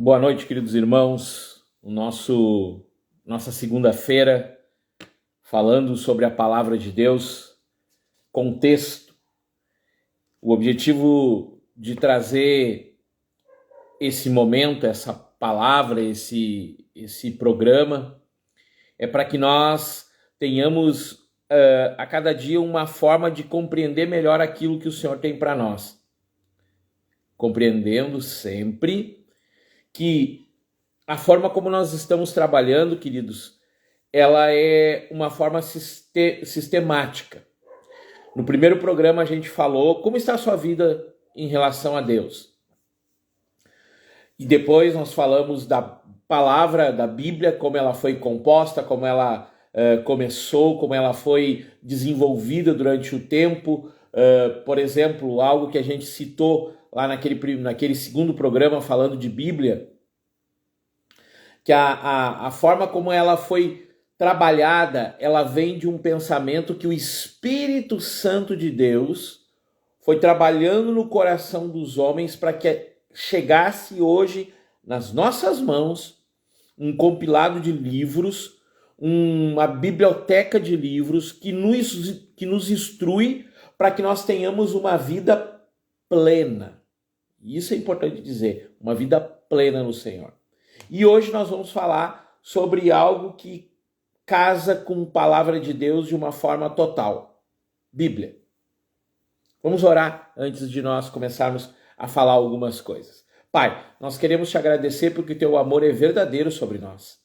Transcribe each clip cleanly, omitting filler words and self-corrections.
Boa noite, queridos irmãos. Nossa segunda-feira, falando sobre a palavra de Deus, contexto. O objetivo de trazer esse momento, essa palavra, esse programa, é para que nós tenhamos a cada dia uma forma de compreender melhor aquilo que o Senhor tem para nós. Compreendendo sempre que a forma como nós estamos trabalhando, queridos, ela é uma forma sistemática. No primeiro programa a gente falou como está a sua vida em relação a Deus. E depois nós falamos da palavra da Bíblia, como ela foi composta, como ela começou, como ela foi desenvolvida durante o tempo. Por exemplo, algo que a gente citou lá naquele segundo programa falando de Bíblia, que a forma como ela foi trabalhada, ela vem de um pensamento que o Espírito Santo de Deus foi trabalhando no coração dos homens para que chegasse hoje nas nossas mãos um compilado de livros, uma biblioteca de livros que nos instrui para que nós tenhamos uma vida plena. Isso é importante dizer, uma vida plena no Senhor. E hoje nós vamos falar sobre algo que casa com a palavra de Deus de uma forma total. Bíblia. Vamos orar antes de nós começarmos a falar algumas coisas. Pai, nós queremos te agradecer porque o teu amor é verdadeiro sobre nós.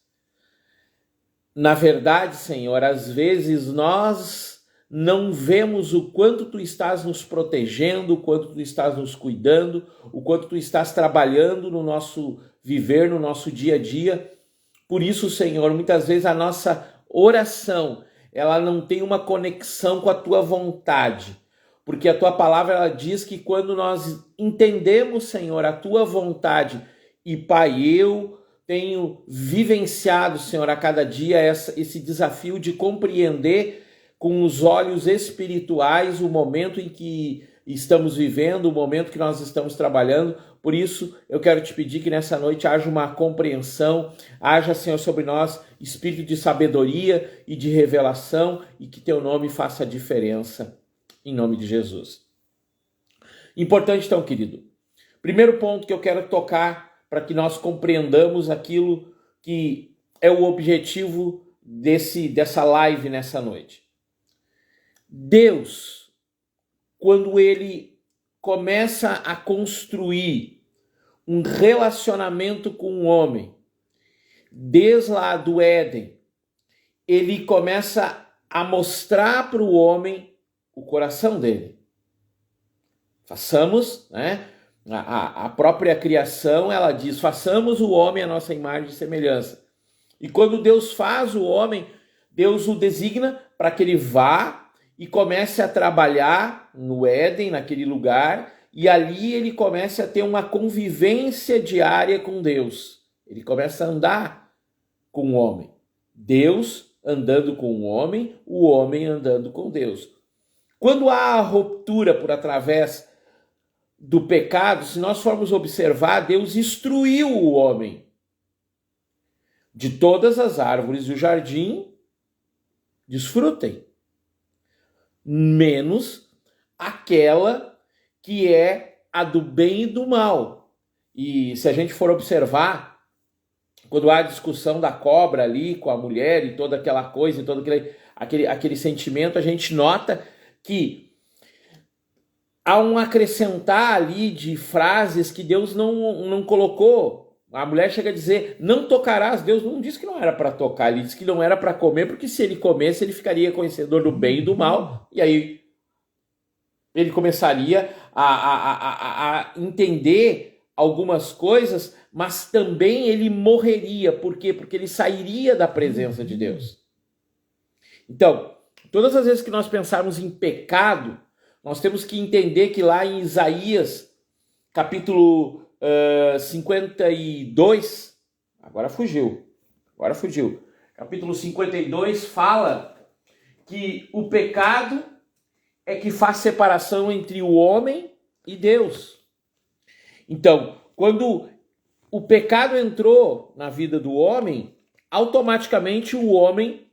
Na verdade, Senhor, às vezes nós não vemos o quanto tu estás nos protegendo, o quanto tu estás nos cuidando, o quanto tu estás trabalhando no nosso viver, no nosso dia a dia. Por isso, Senhor, muitas vezes a nossa oração, ela não tem uma conexão com a tua vontade, porque a tua palavra ela diz que quando nós entendemos, Senhor, a tua vontade, e Pai, eu tenho vivenciado, Senhor, a cada dia esse desafio de compreender com os olhos espirituais o momento em que estamos vivendo, o momento que nós estamos trabalhando. Por isso, eu quero te pedir que nessa noite haja uma compreensão, haja, Senhor, sobre nós espírito de sabedoria e de revelação e que teu nome faça a diferença, em nome de Jesus. Importante, então, querido. Primeiro ponto que eu quero tocar para que nós compreendamos aquilo que é o objetivo dessa live nessa noite. Deus, quando ele começa a construir um relacionamento com o homem, desde lá do Éden, ele começa a mostrar para o homem o coração dele. Façamos, né? A própria criação, ela diz, façamos o homem à nossa imagem e semelhança. E quando Deus faz o homem, Deus o designa para que ele vá e comece a trabalhar no Éden, naquele lugar, e ali ele começa a ter uma convivência diária com Deus. Ele começa a andar com o homem. Deus andando com o homem andando com Deus. Quando há a ruptura por através do pecado, se nós formos observar, Deus instruiu o homem. De todas as árvores do jardim, desfrutem. Menos aquela que é a do bem e do mal. E se a gente for observar, quando há a discussão da cobra ali com a mulher e toda aquela coisa, e todo aquele sentimento, a gente nota que há um acrescentar ali de frases que Deus não colocou. A mulher chega a dizer, não tocarás. Deus não disse que não era para tocar, ele disse que não era para comer, porque se ele comesse, ele ficaria conhecedor do bem e do mal, e aí ele começaria a entender algumas coisas, mas também ele morreria. Por quê? Porque ele sairia da presença de Deus. Então, todas as vezes que nós pensarmos em pecado, nós temos que entender que lá em Isaías, capítulo 52, agora fugiu. Capítulo 52 fala que o pecado é que faz separação entre o homem e Deus. Então, quando o pecado entrou na vida do homem, automaticamente o homem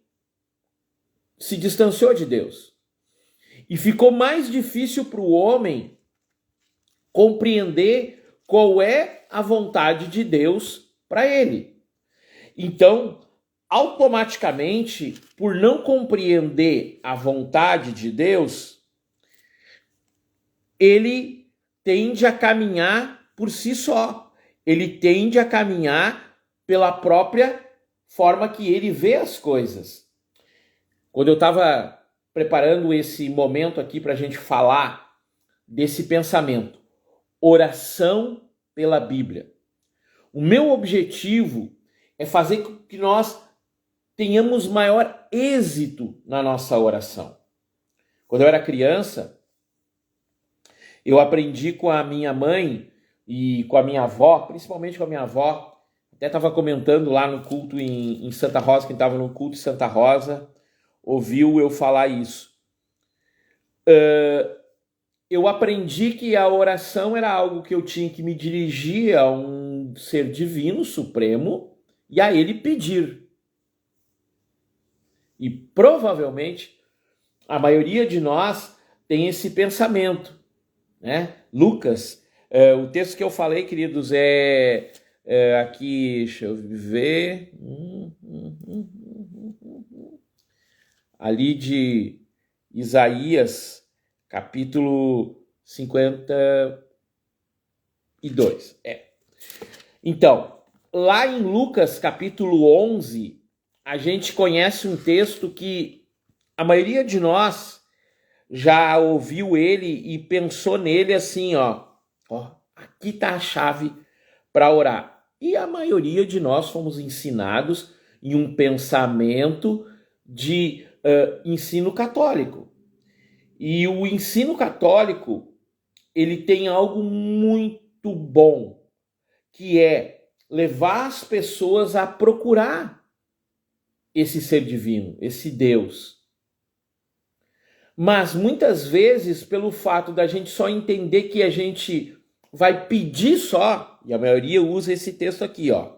se distanciou de Deus. E ficou mais difícil para o homem compreender qual é a vontade de Deus para ele. Então, automaticamente, por não compreender a vontade de Deus, ele tende a caminhar por si só. Ele tende a caminhar pela própria forma que ele vê as coisas. Quando eu estava preparando esse momento aqui para a gente falar desse pensamento, oração pela Bíblia, o meu objetivo é fazer com que nós tenhamos maior êxito na nossa oração. Quando eu era criança, eu aprendi com a minha mãe e com a minha avó, principalmente com a minha avó, até estava comentando lá no culto em Santa Rosa, quem estava no culto em Santa Rosa, ouviu eu falar isso. Eu aprendi que a oração era algo que eu tinha que me dirigir a um ser divino, supremo, e a ele pedir. E provavelmente a maioria de nós tem esse pensamento, né? Lucas, o texto que eu falei, queridos, aqui, deixa eu ver, ali de Isaías, capítulo 52. Então, lá em Lucas, capítulo 11, a gente conhece um texto que a maioria de nós já ouviu ele e pensou nele assim, ó, aqui está a chave para orar. E a maioria de nós fomos ensinados em um pensamento de ensino católico. E o ensino católico, ele tem algo muito bom, que é levar as pessoas a procurar esse ser divino, esse Deus. Mas muitas vezes, pelo fato da gente só entender que a gente vai pedir só, e a maioria usa esse texto aqui, ó.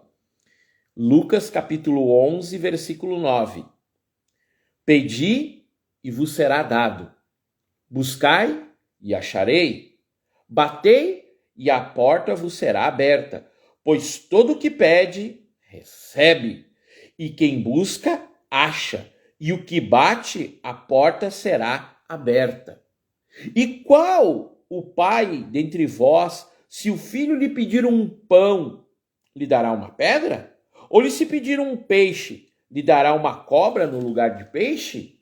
Lucas capítulo 11, versículo 9. Pedi e vos será dado. Buscai e acharei. Batei e a porta vos será aberta. Pois todo o que pede, recebe. E quem busca, acha. E o que bate, a porta será aberta. E qual o pai dentre vós, se o filho lhe pedir um pão, lhe dará uma pedra? Ou lhe se pedir um peixe, lhe dará uma cobra no lugar de peixe?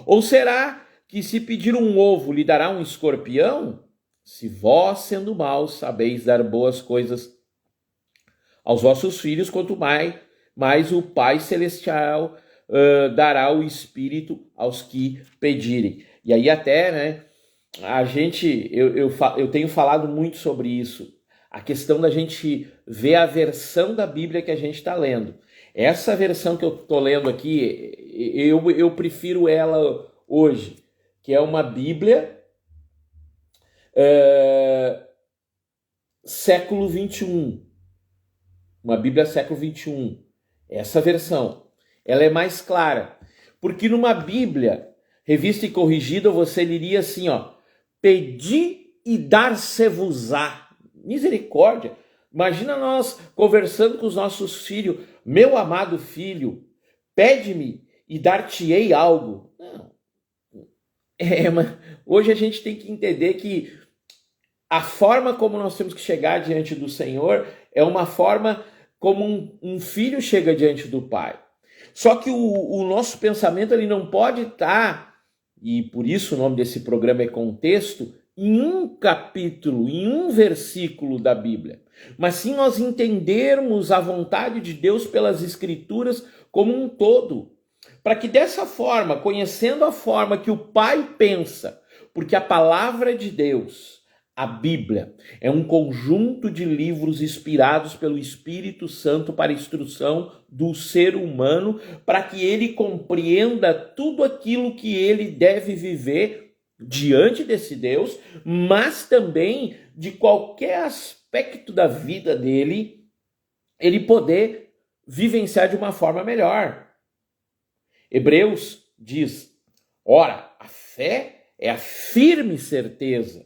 Ou será que se pedir um ovo, lhe dará um escorpião? Se vós, sendo maus, sabeis dar boas coisas aos vossos filhos, quanto mais o Pai Celestial dará o Espírito aos que pedirem. E aí até, né, eu tenho falado muito sobre isso, a questão da gente ver a versão da Bíblia que a gente está lendo. Essa versão que eu estou lendo aqui, eu prefiro ela hoje, que é uma Bíblia século 21. Uma Bíblia século 21. Essa versão, ela é mais clara. Porque numa Bíblia, revista e corrigida, você leria assim, ó, pedi e dar-se-vos-á. Misericórdia. Imagina nós conversando com os nossos filhos, meu amado filho, pede-me e dar-te-ei algo. Não. Mas hoje a gente tem que entender que a forma como nós temos que chegar diante do Senhor é uma forma como um filho chega diante do pai. Só que o nosso pensamento ele não pode estar, e por isso o nome desse programa é Contexto, em um capítulo, em um versículo da Bíblia. Mas sim nós entendermos a vontade de Deus pelas Escrituras como um todo. Para que dessa forma, conhecendo a forma que o Pai pensa, porque a palavra de Deus, a Bíblia, é um conjunto de livros inspirados pelo Espírito Santo para a instrução do ser humano, para que ele compreenda tudo aquilo que ele deve viver diante desse Deus, mas também de qualquer aspecto da vida dele, ele poder vivenciar de uma forma melhor. Hebreus diz, ora, a fé é a firme certeza.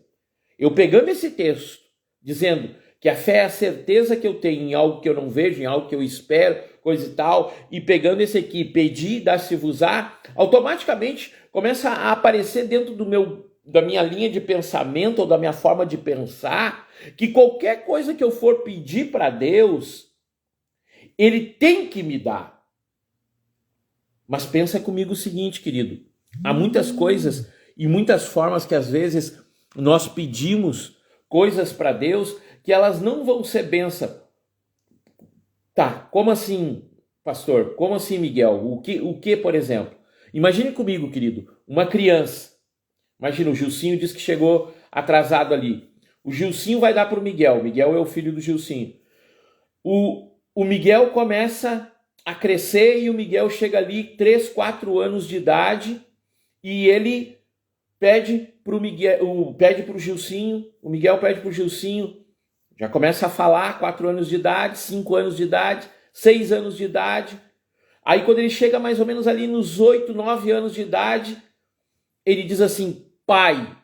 Eu pegando esse texto, dizendo que a fé é a certeza que eu tenho em algo que eu não vejo, em algo que eu espero, coisa e tal, e pegando esse aqui, pedir, dar-se-vos-á, automaticamente começa a aparecer dentro da minha linha de pensamento ou da minha forma de pensar, que qualquer coisa que eu for pedir para Deus, Ele tem que me dar. Mas pensa comigo o seguinte, querido, há muitas coisas e muitas formas que às vezes nós pedimos coisas para Deus que elas não vão ser bênção. Tá, como assim, pastor? Como assim, Miguel? O que, por exemplo? Imagine comigo, querido, uma criança. Imagina, o Gilcinho diz que chegou atrasado ali. O Gilcinho vai dar para o Miguel. Miguel é o filho do Gilcinho. O Miguel começa a crescer e o Miguel chega ali 3, 4 anos de idade e ele pede para o Gilcinho, o Miguel pede para o Gilcinho, já começa a falar, 4 anos de idade, 5 anos de idade, 6 anos de idade. Aí quando ele chega mais ou menos ali nos 8, 9 anos de idade, ele diz assim, pai,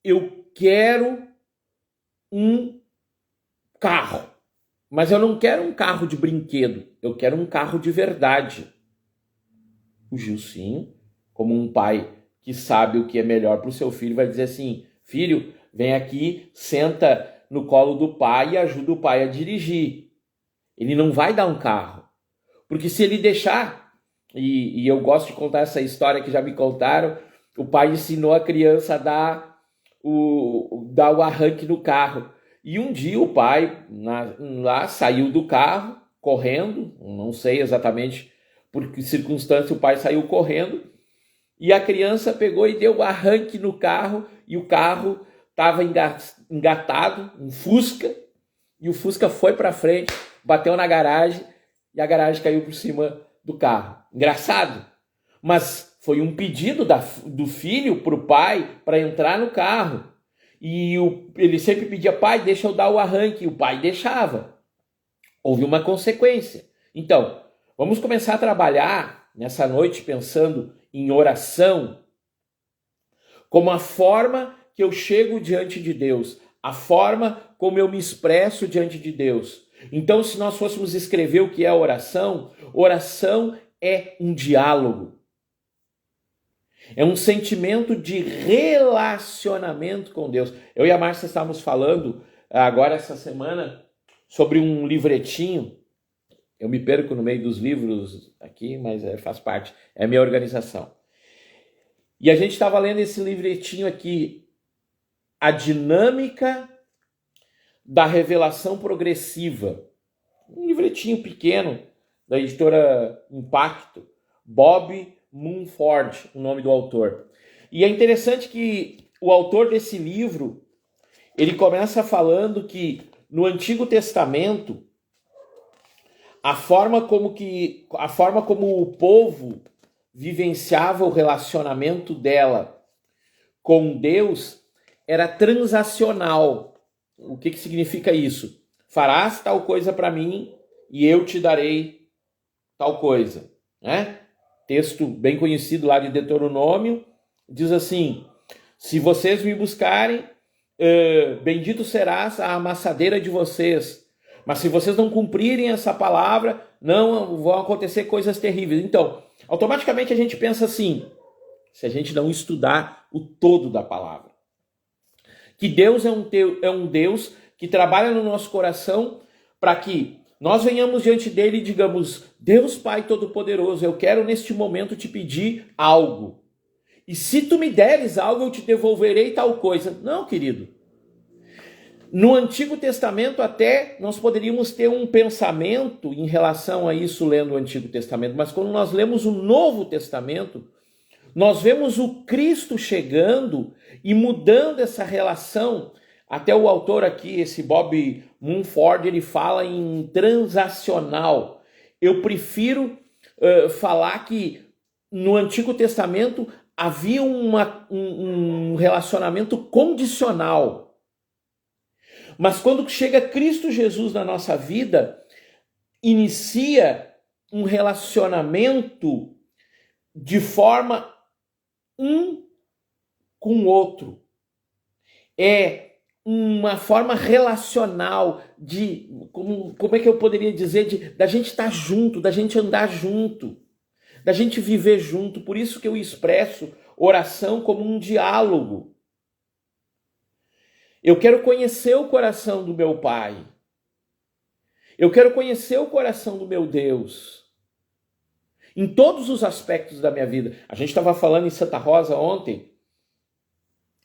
eu quero um carro, mas eu não quero um carro de brinquedo, eu quero um carro de verdade. O Gilcinho, como um pai que sabe o que é melhor para o seu filho, vai dizer assim, filho, vem aqui, senta no colo do pai e ajuda o pai a dirigir. Ele não vai dar um carro, porque se ele deixar, e eu gosto de contar essa história que já me contaram, o pai ensinou a criança a dar o arranque no carro. E um dia o pai lá saiu do carro, correndo, não sei exatamente por que circunstância o pai saiu correndo, e a criança pegou e deu o arranque no carro, e o carro estava engatado, um Fusca, e o Fusca foi para frente, bateu na garagem, e a garagem caiu por cima do carro. Engraçado, mas foi um pedido do filho para o pai para entrar no carro. E ele sempre pedia, pai, deixa eu dar o arranque, e o pai deixava. Houve uma consequência. Então, vamos começar a trabalhar nessa noite pensando em oração como a forma que eu chego diante de Deus, a forma como eu me expresso diante de Deus. Então, se nós fôssemos escrever o que é oração, oração é um diálogo. É um sentimento de relacionamento com Deus. Eu e a Márcia estávamos falando agora essa semana sobre um livretinho. Eu me perco no meio dos livros aqui, mas faz parte. É a minha organização. E a gente estava lendo esse livretinho aqui, A Dinâmica da Revelação Progressiva. Um livretinho pequeno da editora Impacto, Bob Mumford, o nome do autor. E é interessante que o autor desse livro, ele começa falando que no Antigo Testamento, a forma como o povo vivenciava o relacionamento dela com Deus era transacional. O que significa isso? Farás tal coisa para mim e eu te darei tal coisa, né? Texto bem conhecido lá de Deuteronômio, diz assim, se vocês me buscarem, bendito serás a amassadeira de vocês, mas se vocês não cumprirem essa palavra, não vão acontecer coisas terríveis. Então, automaticamente a gente pensa assim, se a gente não estudar o todo da palavra, que Deus é um Deus que trabalha no nosso coração para que nós venhamos diante dele e digamos, Deus Pai Todo-Poderoso, eu quero neste momento te pedir algo. E se tu me deres algo, eu te devolverei tal coisa. Não, querido. No Antigo Testamento até nós poderíamos ter um pensamento em relação a isso lendo o Antigo Testamento, mas quando nós lemos o Novo Testamento, nós vemos o Cristo chegando e mudando essa relação. Até o autor aqui, esse Bob Mumford, ele fala em transacional. Eu prefiro falar que no Antigo Testamento havia um relacionamento condicional. Mas quando chega Cristo Jesus na nossa vida, inicia um relacionamento de forma um com o outro. É uma forma relacional de, como é que eu poderia dizer, da gente estar junto, da gente andar junto, da gente viver junto. Por isso que eu expresso oração como um diálogo. Eu quero conhecer o coração do meu Pai. Eu quero conhecer o coração do meu Deus. Em todos os aspectos da minha vida. A gente estava falando em Santa Rosa ontem.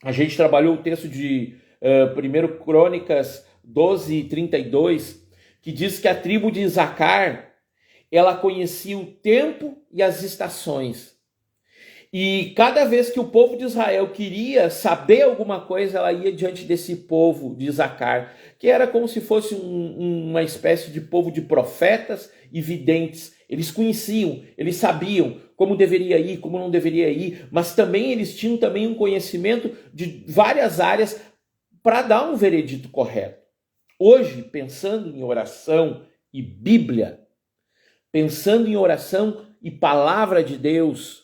A gente trabalhou o texto de 1 Crônicas 12:32, que diz que a tribo de Isacar, ela conhecia o tempo e as estações. E cada vez que o povo de Israel queria saber alguma coisa, ela ia diante desse povo de Isacar, que era como se fosse uma espécie de povo de profetas e videntes. Eles conheciam, eles sabiam como deveria ir, como não deveria ir, mas também eles tinham também um conhecimento de várias áreas para dar um veredito correto. Hoje, pensando em oração e Bíblia, pensando em oração e palavra de Deus,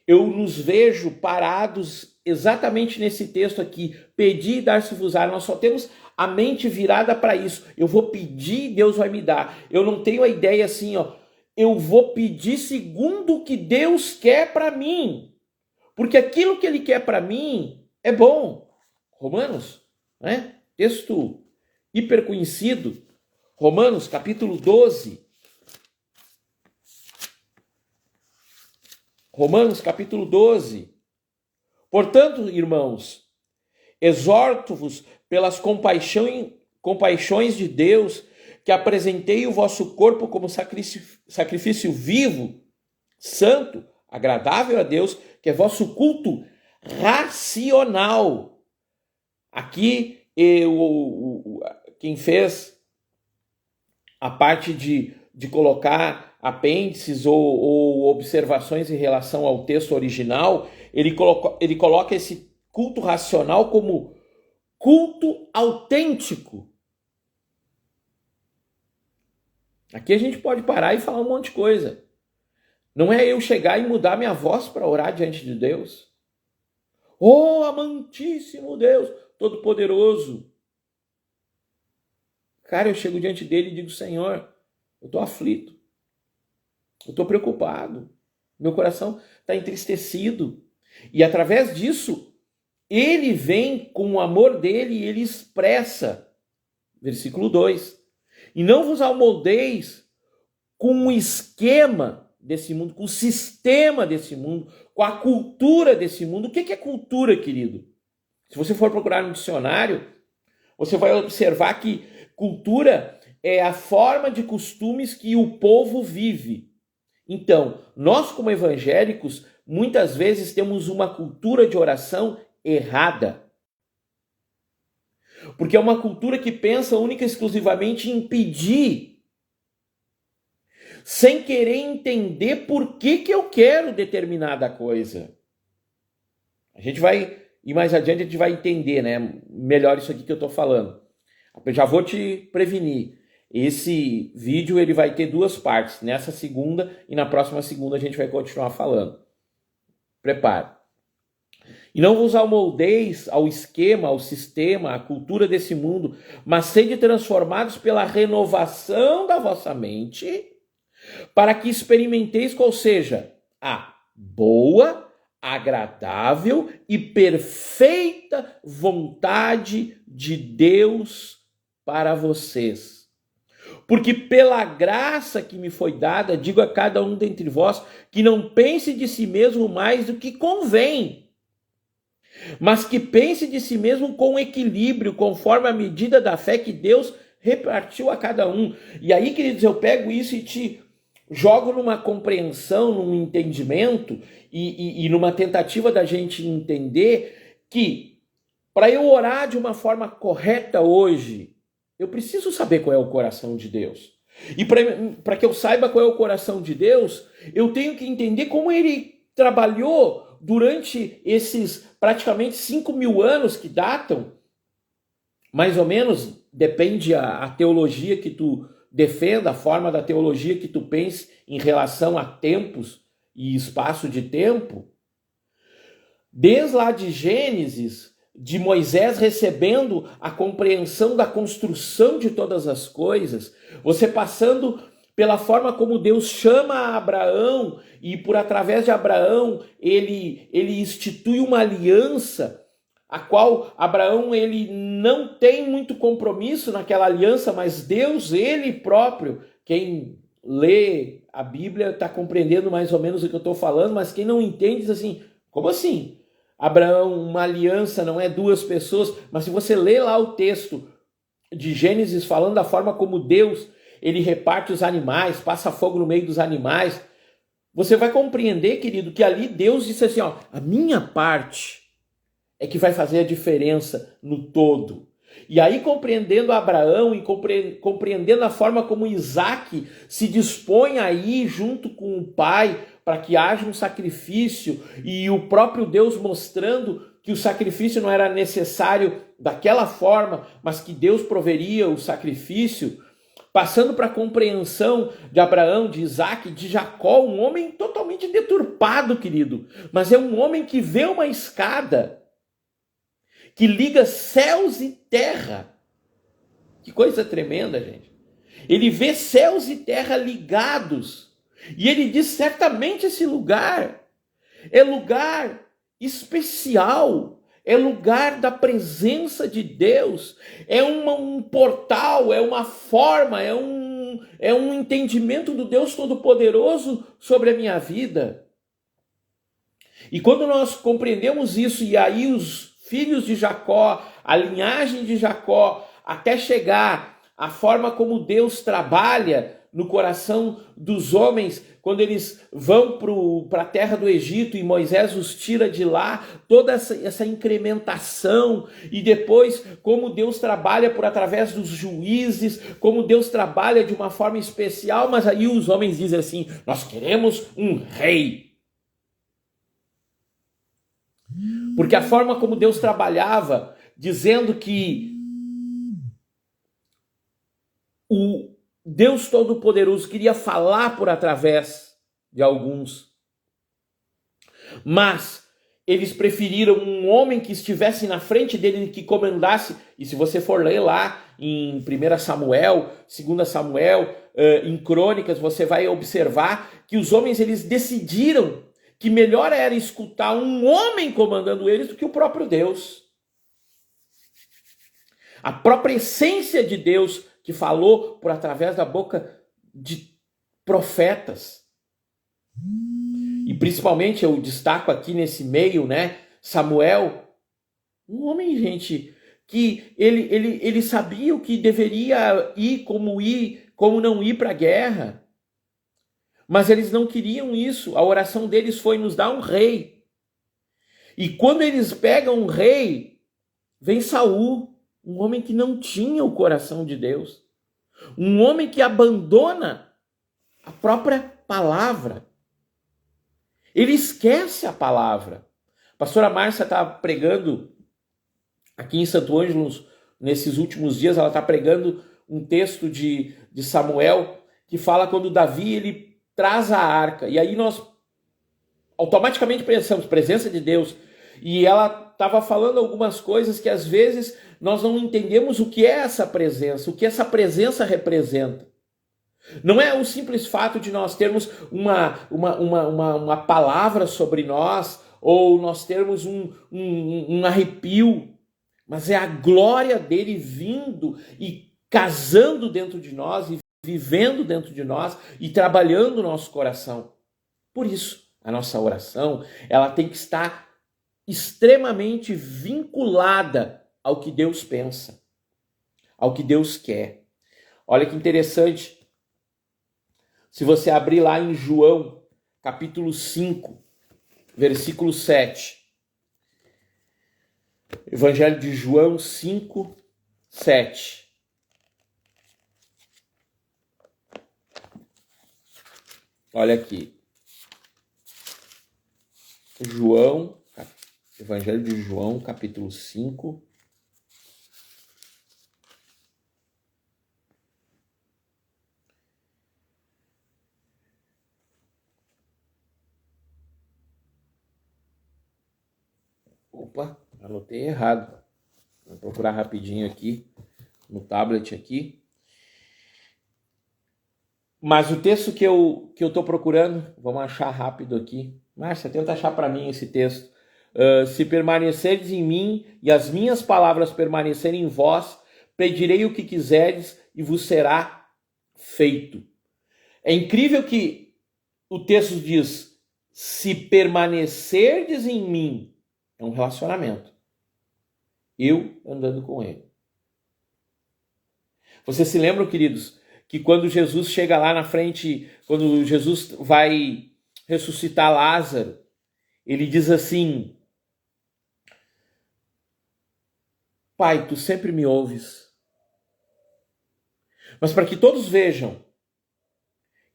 eu nos vejo parados exatamente nesse texto aqui. Pedir e dar-se-vos-á. Nós só temos a mente virada para isso. Eu vou pedir e Deus vai me dar. Eu não tenho a ideia assim, eu vou pedir segundo o que Deus quer para mim. Porque aquilo que Ele quer para mim é bom. Romanos, né? Texto hiper conhecido. Romanos, capítulo 12. Romanos capítulo 12. Portanto, irmãos, exorto-vos pelas compaixões de Deus, que apresentei o vosso corpo como sacrifício vivo, santo, agradável a Deus, que é vosso culto racional. Aqui, quem fez a parte de colocar apêndices ou observações em relação ao texto original, ele coloca esse culto racional como culto autêntico. Aqui a gente pode parar e falar um monte de coisa. Não é eu chegar e mudar minha voz para orar diante de Deus. Oh, amantíssimo Deus, todo-poderoso. Cara, eu chego diante dele e digo, Senhor, eu estou aflito. Eu estou preocupado. Meu coração está entristecido. E através disso, ele vem com o amor dele e ele expressa. Versículo 2. E não vos amoldeis com o esquema desse mundo, com o sistema desse mundo, com a cultura desse mundo. O que é cultura, querido? Se você for procurar no dicionário, você vai observar que cultura é a forma de costumes que o povo vive. Então, nós como evangélicos, muitas vezes temos uma cultura de oração errada. Porque é uma cultura que pensa única e exclusivamente em pedir, sem querer entender por que eu quero determinada coisa. A gente vai, e mais adiante a gente vai entender, né, melhor isso aqui que eu estou falando. Eu já vou te prevenir. Esse vídeo ele vai ter duas partes, nessa segunda e na próxima segunda a gente vai continuar falando. Prepare. E não vos amoldeis ao esquema, ao sistema, à cultura desse mundo, mas sede transformados pela renovação da vossa mente, para que experimenteis qual seja a boa, agradável e perfeita vontade de Deus para vocês. Porque pela graça que me foi dada, digo a cada um dentre vós, que não pense de si mesmo mais do que convém, mas que pense de si mesmo com equilíbrio, conforme a medida da fé que Deus repartiu a cada um. E aí, queridos, eu pego isso e te jogo numa compreensão, num entendimento e numa tentativa da gente entender que para eu orar de uma forma correta hoje, eu preciso saber qual é o coração de Deus. E para que eu saiba qual é o coração de Deus, eu tenho que entender como ele trabalhou durante esses praticamente 5.000 anos que datam, mais ou menos, depende a teologia que tu defenda, a forma da teologia que tu pense em relação a tempos e espaço de tempo, desde lá de Gênesis, de Moisés recebendo a compreensão da construção de todas as coisas, você passando pela forma como Deus chama Abraão e por através de Abraão ele institui uma aliança, a qual Abraão ele não tem muito compromisso naquela aliança, mas Deus, ele próprio, quem lê a Bíblia está compreendendo mais ou menos o que eu estou falando, mas quem não entende diz assim, como assim? Abraão, uma aliança não é duas pessoas, mas se você lê lá o texto de Gênesis falando da forma como Deus, ele reparte os animais, passa fogo no meio dos animais, você vai compreender, querido, que ali Deus disse assim, ó, a minha parte é que vai fazer a diferença no todo. E aí, compreendendo Abraão e compreendendo a forma como Isaac se dispõe a ir junto com o pai para que haja um sacrifício, e o próprio Deus mostrando que o sacrifício não era necessário daquela forma, mas que Deus proveria o sacrifício, passando para a compreensão de Abraão, de Isaac, de Jacó, um homem totalmente deturpado, querido, mas é um homem que vê uma escada que liga céus e terra. Que coisa tremenda, gente. Ele vê céus e terra ligados. E ele diz, certamente esse lugar é lugar especial. É lugar da presença de Deus. É um portal, é uma forma, é um entendimento do Deus Todo-Poderoso sobre a minha vida. E quando nós compreendemos isso, e aí os filhos de Jacó, a linhagem de Jacó, até chegar à forma como Deus trabalha no coração dos homens, quando eles vão para a terra do Egito e Moisés os tira de lá, toda essa incrementação, e depois como Deus trabalha por através dos juízes, como Deus trabalha de uma forma especial, mas aí os homens dizem assim, nós queremos um rei. Porque a forma como Deus trabalhava, dizendo que o Deus Todo-Poderoso queria falar por através de alguns, mas eles preferiram um homem que estivesse na frente dele, que comandasse, e se você for ler lá em 1 Samuel, 2 Samuel, em Crônicas, você vai observar que os homens eles decidiram que melhor era escutar um homem comandando eles do que o próprio Deus. A própria essência de Deus que falou por através da boca de profetas. E principalmente eu destaco aqui nesse meio, né, Samuel, um homem, gente, que ele sabia o que deveria ir, como não ir para a guerra. Mas eles não queriam isso. A oração deles foi nos dar um rei. E quando eles pegam um rei, vem Saul, um homem que não tinha o coração de Deus. Um homem que abandona a própria palavra. Ele esquece a palavra. A pastora Márcia está pregando aqui em Santo Ângelo, nesses últimos dias, ela está pregando um texto de Samuel, que fala quando Davi ele traz a arca, e aí nós automaticamente pensamos, presença de Deus, e ela estava falando algumas coisas que às vezes nós não entendemos o que é essa presença, o que essa presença representa. Não é o simples fato de nós termos uma palavra sobre nós, ou nós termos um arrepio, mas é a glória dele vindo e casando dentro de nós, e vivendo dentro de nós e trabalhando o nosso coração. Por isso, a nossa oração, ela tem que estar extremamente vinculada ao que Deus pensa, ao que Deus quer. Olha que interessante. Se você abrir lá em João, capítulo 5, versículo 7. Evangelho de João 5, 7. Olha aqui. Evangelho de João, capítulo 5. Opa, anotei errado. Vou procurar rapidinho aqui, no tablet aqui. Mas o texto que eu estou procurando, vamos achar rápido aqui. Márcia, tenta achar para mim esse texto. Se permanecerdes em mim e as minhas palavras permanecerem em vós, pedirei o que quiserdes e vos será feito. É incrível que o texto diz, se permanecerdes em mim, é um relacionamento. Eu andando com ele. Vocês se lembram, queridos, que quando Jesus chega lá na frente, quando Jesus vai ressuscitar Lázaro, ele diz assim, Pai, tu sempre me ouves, mas para que todos vejam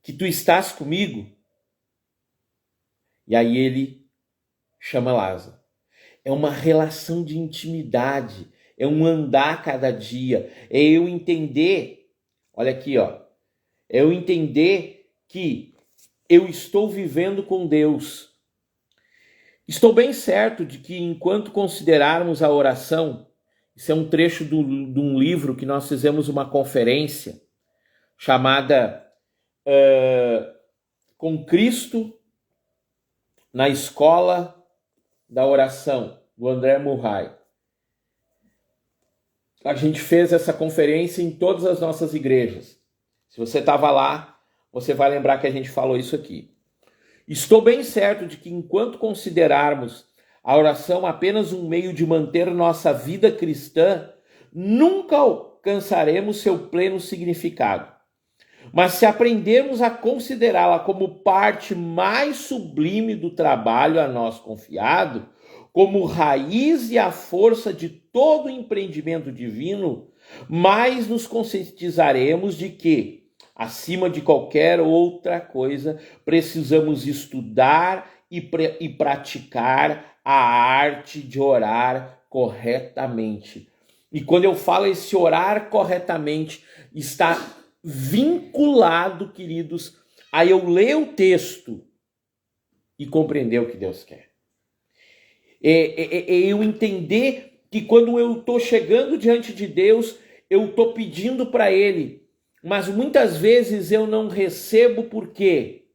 que tu estás comigo, e aí ele chama Lázaro. É uma relação de intimidade, é um andar cada dia, é eu entender, olha aqui, ó, é eu entender que eu estou vivendo com Deus. Estou bem certo de que enquanto considerarmos a oração, isso é um trecho de um livro que nós fizemos uma conferência chamada Com Cristo na Escola da Oração, do André Murray. A gente fez essa conferência em todas as nossas igrejas. Se você estava lá, você vai lembrar que a gente falou isso aqui. Estou bem certo de que enquanto considerarmos a oração apenas um meio de manter nossa vida cristã, nunca alcançaremos seu pleno significado. Mas se aprendermos a considerá-la como parte mais sublime do trabalho a nós confiado, como raiz e a força de todo o empreendimento divino, mais nos conscientizaremos de que, acima de qualquer outra coisa, precisamos estudar e praticar a arte de orar corretamente. E quando eu falo esse orar corretamente, está vinculado, queridos, a eu ler o texto e compreender o que Deus quer. É eu entender que quando eu estou chegando diante de Deus, eu estou pedindo para Ele, mas muitas vezes eu não recebo por quê?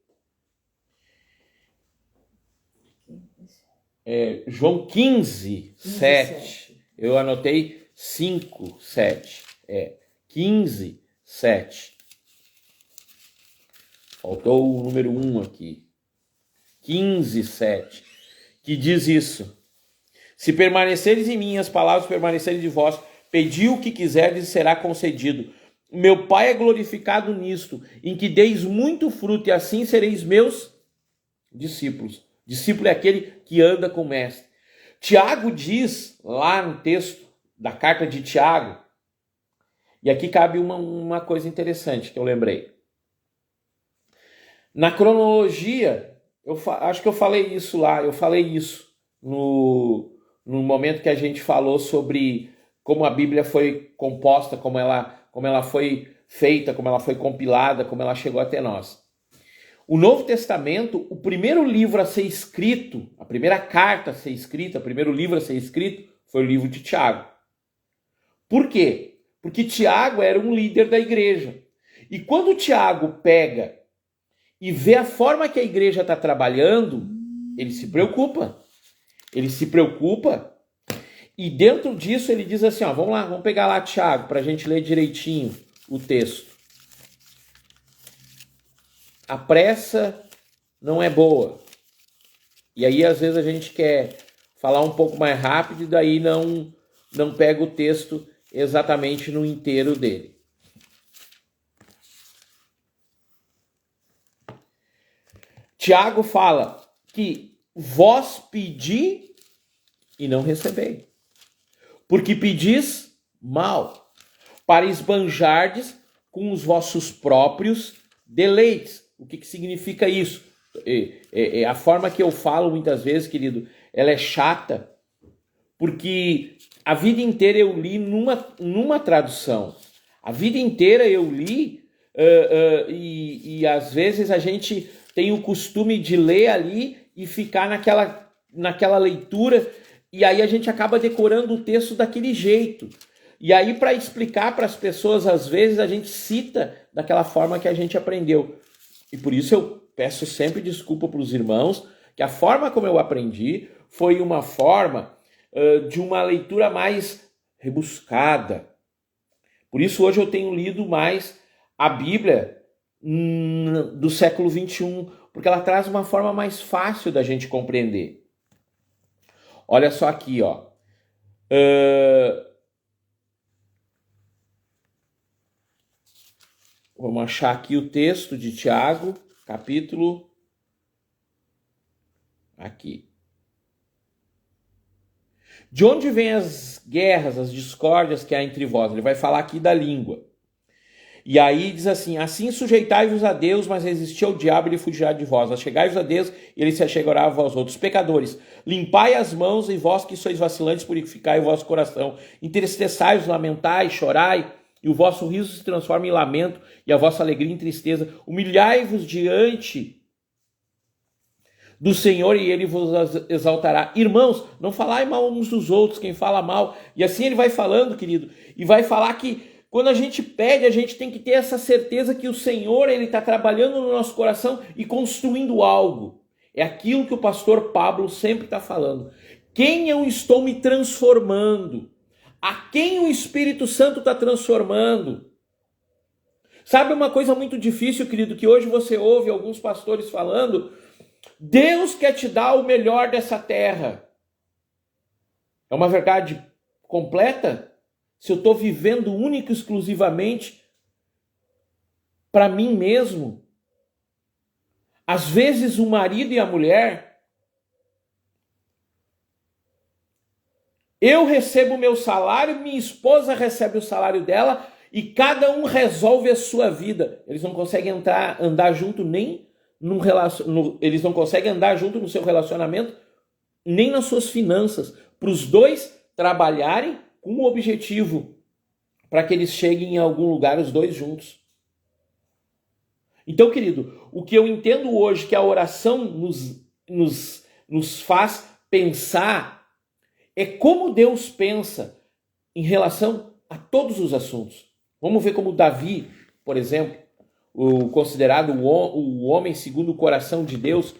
João 15, 7. Eu anotei 5, 7. 15, 7. Faltou o número 1 aqui. 15, 7. Que diz isso. Se permaneceres em mim, as palavras permanecerem de vós, pedi o que quiserdes e será concedido. Meu Pai é glorificado nisto, em que deis muito fruto, e assim sereis meus discípulos. Discípulo é aquele que anda com o mestre. Tiago diz, lá no texto da carta de Tiago, e aqui cabe uma coisa interessante que eu lembrei. Na cronologia, acho que eu falei isso lá, eu falei isso no momento que a gente falou sobre como a Bíblia foi composta, como ela foi feita, como ela foi compilada, como ela chegou até nós. O Novo Testamento, o primeiro livro a ser escrito, a primeira carta a ser escrita, o primeiro livro a ser escrito, foi o livro de Tiago. Por quê? Porque Tiago era um líder da igreja. E quando Tiago pega e vê a forma que a igreja está trabalhando, ele se preocupa. Ele se preocupa e dentro disso ele diz assim, ó, vamos lá, vamos pegar lá Tiago para a gente ler direitinho o texto. A pressa não é boa. E aí às vezes a gente quer falar um pouco mais rápido e daí não pega o texto exatamente no inteiro dele. Tiago fala que vós pedi e não recebei, porque pedis mal, para esbanjardes com os vossos próprios deleites. O que significa isso? A forma que eu falo muitas vezes, querido, ela é chata, porque a vida inteira eu li numa tradução. A vida inteira eu li e às vezes a gente tem o costume de ler ali e ficar naquela leitura e aí a gente acaba decorando o texto daquele jeito. E aí, para explicar para as pessoas, às vezes, a gente cita daquela forma que a gente aprendeu. E por isso eu peço sempre desculpa para os irmãos, que a forma como eu aprendi foi uma forma de uma leitura mais rebuscada. Por isso hoje eu tenho lido mais a Bíblia do século XXI, porque ela traz uma forma mais fácil da gente compreender. Olha só aqui, ó. Vamos achar aqui o texto de Tiago, capítulo... Aqui. De onde vêm as guerras, as discórdias que há entre vós? Ele vai falar aqui da língua. E aí diz assim: assim sujeitai-vos a Deus, mas resisti ao diabo e ele fugirá de vós. Achegai-vos a Deus e ele se achegará a vós outros. Pecadores, limpai as mãos, e vós que sois vacilantes, purificai o vosso coração. Entristeçai-vos, lamentai, chorai, e o vosso riso se transforma em lamento, e a vossa alegria em tristeza. Humilhai-vos diante do Senhor e ele vos exaltará. Irmãos, não falai mal uns dos outros, quem fala mal. E assim ele vai falando, querido, e vai falar que quando a gente pede, a gente tem que ter essa certeza que o Senhor, ele está trabalhando no nosso coração e construindo algo. É aquilo que o pastor Pablo sempre está falando. Quem eu estou me transformando? A quem o Espírito Santo está transformando? Sabe uma coisa muito difícil, querido, que hoje você ouve alguns pastores falando: Deus quer te dar o melhor dessa terra. É uma verdade completa? Se eu estou vivendo única e exclusivamente para mim mesmo? Às vezes o marido e a mulher, eu recebo o meu salário, minha esposa recebe o salário dela e cada um resolve a sua vida. Eles não conseguem andar junto nem eles não conseguem andar junto no seu relacionamento, nem nas suas finanças, para os dois trabalharem com um objetivo, para que eles cheguem em algum lugar os dois juntos. Então, querido, o que eu entendo hoje que a oração nos faz pensar é como Deus pensa em relação a todos os assuntos. Vamos ver como Davi, por exemplo, considerado o homem segundo o coração de Deus,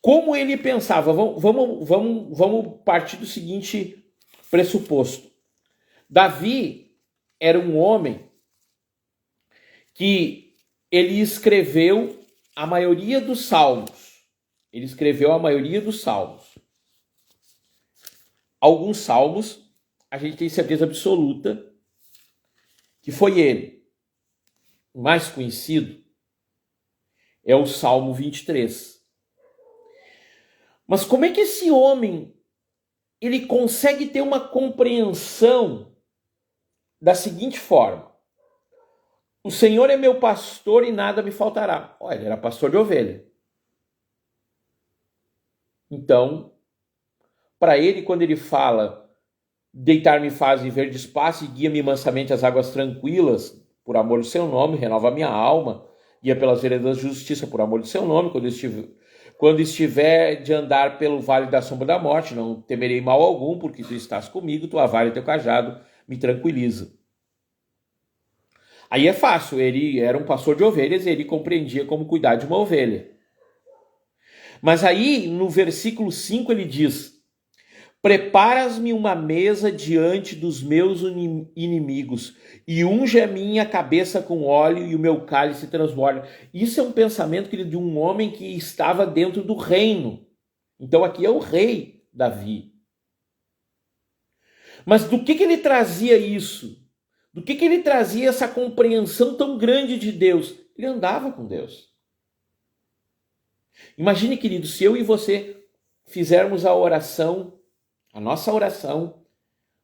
como ele pensava. Vamos partir do seguinte pressuposto. Davi era um homem que ele escreveu a maioria dos salmos. Ele escreveu a maioria dos salmos. Alguns salmos a gente tem certeza absoluta que foi ele. O mais conhecido é o Salmo 23. Mas como é que esse homem ele consegue ter uma compreensão da seguinte forma: o Senhor é meu pastor e nada me faltará. Olha, ele era pastor de ovelha. Então, para ele, quando ele fala: deitar-me faz viver de espaço e guia-me mansamente às águas tranquilas, por amor do seu nome, renova minha alma, guia pelas veredas de justiça, por amor do seu nome, quando estiver de andar pelo vale da sombra da morte, não temerei mal algum, porque tu estás comigo, tua vara e teu cajado me tranquiliza. Aí é fácil, ele era um pastor de ovelhas e ele compreendia como cuidar de uma ovelha. Mas aí, no versículo 5, ele diz: preparas-me uma mesa diante dos meus inimigos e unge a minha cabeça com óleo e o meu cálice transborda. Isso é um pensamento, querido, de um homem que estava dentro do reino. Então aqui é o rei Davi. Mas do que ele trazia isso? Do que ele trazia essa compreensão tão grande de Deus? Ele andava com Deus. Imagine, querido, se eu e você fizermos a nossa oração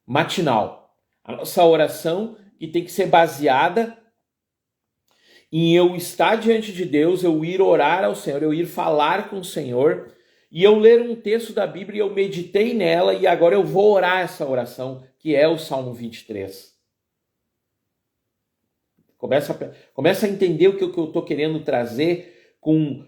matinal, a nossa oração que tem que ser baseada em eu estar diante de Deus, eu ir orar ao Senhor, eu ir falar com o Senhor, e eu ler um texto da Bíblia e eu meditei nela e agora eu vou orar essa oração, que é o Salmo 23. Começa a entender o que eu estou querendo trazer com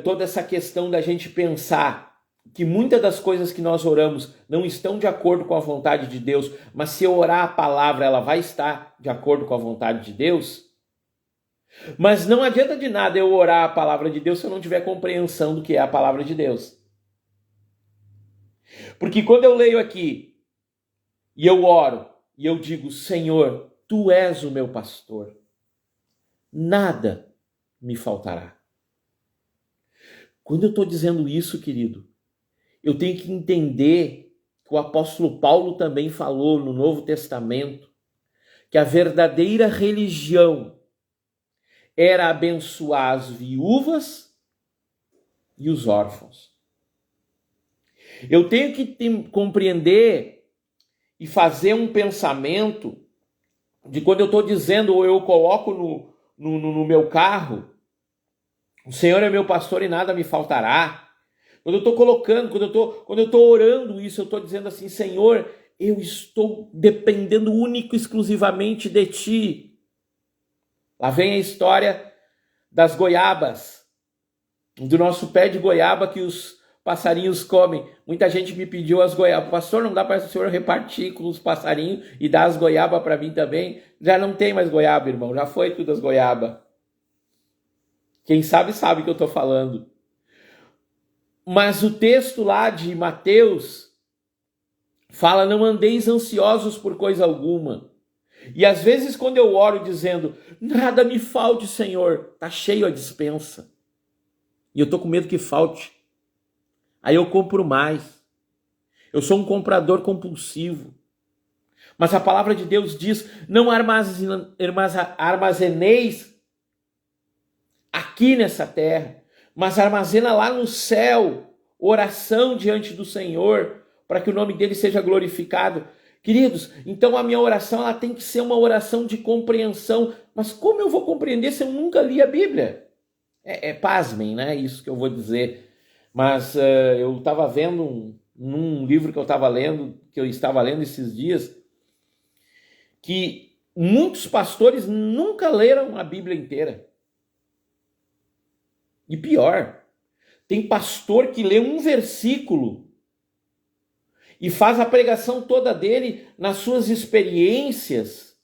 toda essa questão da gente pensar que muitas das coisas que nós oramos não estão de acordo com a vontade de Deus, mas se eu orar a palavra, ela vai estar de acordo com a vontade de Deus? Mas não adianta de nada eu orar a palavra de Deus se eu não tiver compreensão do que é a palavra de Deus. Porque quando eu leio aqui, e eu oro, e eu digo, Senhor, Tu és o meu pastor, nada me faltará. Quando eu estou dizendo isso, querido, eu tenho que entender que o apóstolo Paulo também falou no Novo Testamento que a verdadeira religião era abençoar as viúvas e os órfãos. Eu tenho que compreender e fazer um pensamento de quando eu estou dizendo, ou eu coloco no meu carro, o Senhor é meu pastor e nada me faltará. Quando eu estou colocando, quando eu estou orando isso, eu estou dizendo assim, Senhor, eu estou dependendo único e exclusivamente de Ti. Lá vem a história das goiabas, do nosso pé de goiaba que os passarinhos comem. Muita gente me pediu as goiabas. Pastor, não dá para o senhor repartir com os passarinhos e dar as goiabas para mim também? Já não tem mais goiaba, irmão. Já foi tudo as goiabas. Quem sabe, sabe o que eu estou falando. Mas o texto lá de Mateus fala, não andeis ansiosos por coisa alguma. E às vezes quando eu oro dizendo, nada me falte, Senhor, tá cheio a despensa. E eu tô com medo que falte. Aí eu compro mais. Eu sou um comprador compulsivo. Mas a palavra de Deus diz, não armazeneis aqui nessa terra, mas armazena lá no céu, oração diante do Senhor, para que o nome dele seja glorificado. Queridos, então a minha oração ela tem que ser uma oração de compreensão. Mas como eu vou compreender se eu nunca li a Bíblia? Pasmem, né? Isso que eu vou dizer. Mas eu estava vendo num livro que eu estava lendo esses dias, que muitos pastores nunca leram a Bíblia inteira. E pior, tem pastor que lê um versículo e faz a pregação toda dele nas suas experiências,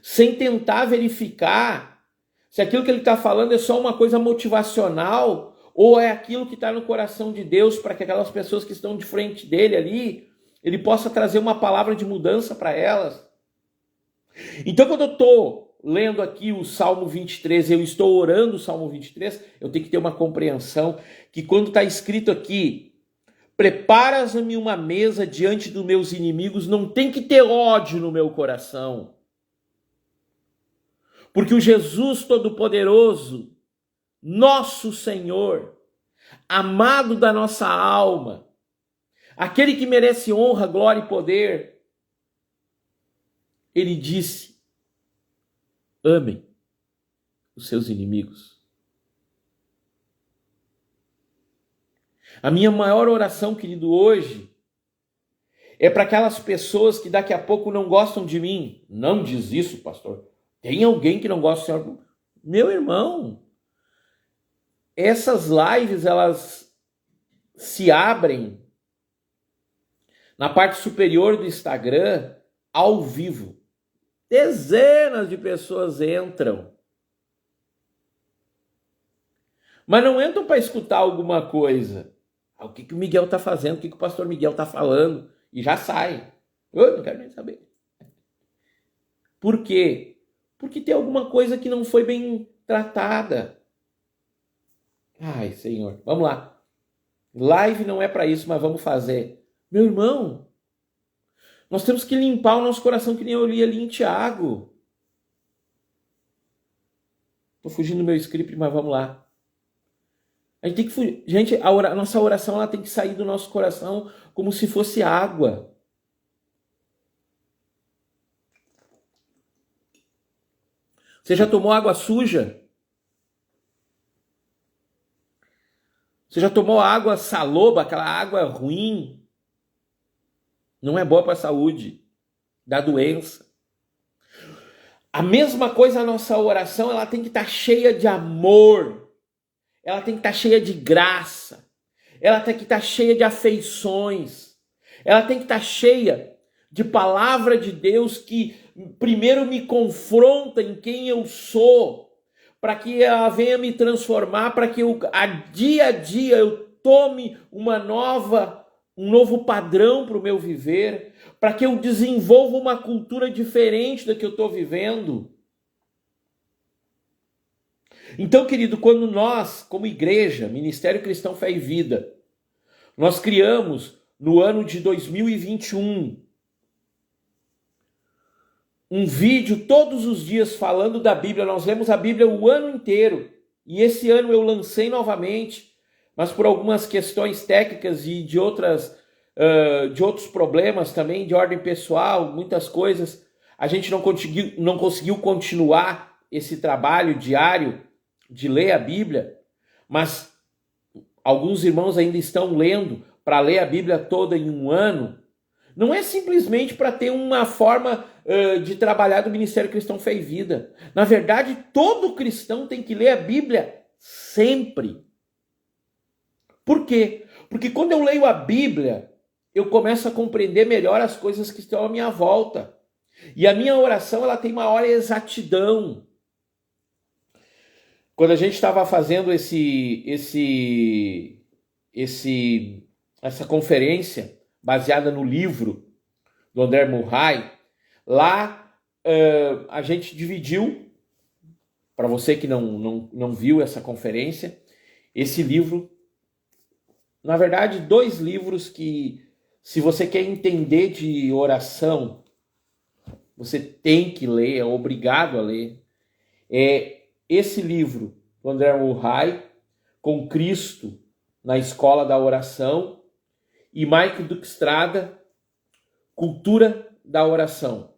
sem tentar verificar se aquilo que ele está falando é só uma coisa motivacional ou é aquilo que está no coração de Deus para que aquelas pessoas que estão de frente dele ali, ele possa trazer uma palavra de mudança para elas. Então, quando eu estou lendo aqui o Salmo 23, eu estou orando o Salmo 23, eu tenho que ter uma compreensão que quando está escrito aqui, preparas-me uma mesa diante dos meus inimigos, não tem que ter ódio no meu coração. Porque o Jesus Todo-Poderoso, nosso Senhor, amado da nossa alma, aquele que merece honra, glória e poder, ele disse, amem os seus inimigos. A minha maior oração, querido, hoje, é para aquelas pessoas que daqui a pouco não gostam de mim. Não diz isso, pastor. Tem alguém que não gosta do Senhor? Meu irmão, essas lives, elas se abrem na parte superior do Instagram, ao vivo. Dezenas de pessoas entram. Mas não entram para escutar alguma coisa. O que o Miguel está fazendo, o que o pastor Miguel está falando. E já sai. Eu não quero nem saber. Por quê? Porque tem alguma coisa que não foi bem tratada. Ai, Senhor, vamos lá. Live não é para isso, mas vamos fazer. Meu irmão, nós temos que limpar o nosso coração, que nem eu li ali em Tiago. Estou fugindo do meu script, mas vamos lá. A gente tem que fugir. Gente, a nossa oração ela tem que sair do nosso coração como se fosse água. Você já tomou água suja? Você já tomou água saloba, aquela água ruim? Não é boa para a saúde, dá doença. A mesma coisa a nossa oração, ela tem que estar cheia de amor. Ela tem que estar cheia de graça. ela tem que estar cheia de afeições, ela tem que estar cheia de palavra de Deus que primeiro me confronta em quem eu sou, para que ela venha me transformar, para que a dia eu tome um novo padrão para o meu viver, para que eu desenvolva uma cultura diferente da que eu estou vivendo. Então, querido, quando nós, como igreja, Ministério Cristão Fé e Vida, nós criamos no ano de 2021 um vídeo todos os dias falando da Bíblia, nós lemos a Bíblia o ano inteiro, e esse ano eu lancei novamente, mas por algumas questões técnicas e de outros problemas também, de ordem pessoal, muitas coisas, a gente não conseguiu continuar esse trabalho diário de ler a Bíblia, mas alguns irmãos ainda estão lendo para ler a Bíblia toda em um ano. Não é simplesmente para ter uma forma de trabalhar do Ministério Cristão Fé e Vida. Na verdade, todo cristão tem que ler a Bíblia sempre. Por quê? Porque quando eu leio a Bíblia, eu começo a compreender melhor as coisas que estão à minha volta. E a minha oração, ela tem maior exatidão. Quando a gente estava fazendo essa conferência baseada no livro do André Murray, lá a gente dividiu, para você que não viu essa conferência, esse livro, na verdade, 2 livros que, se você quer entender de oração, você tem que ler, é obrigado a ler. Esse livro do André Murray, Com Cristo na Escola da Oração, e Mike Duckstrada, Cultura da Oração.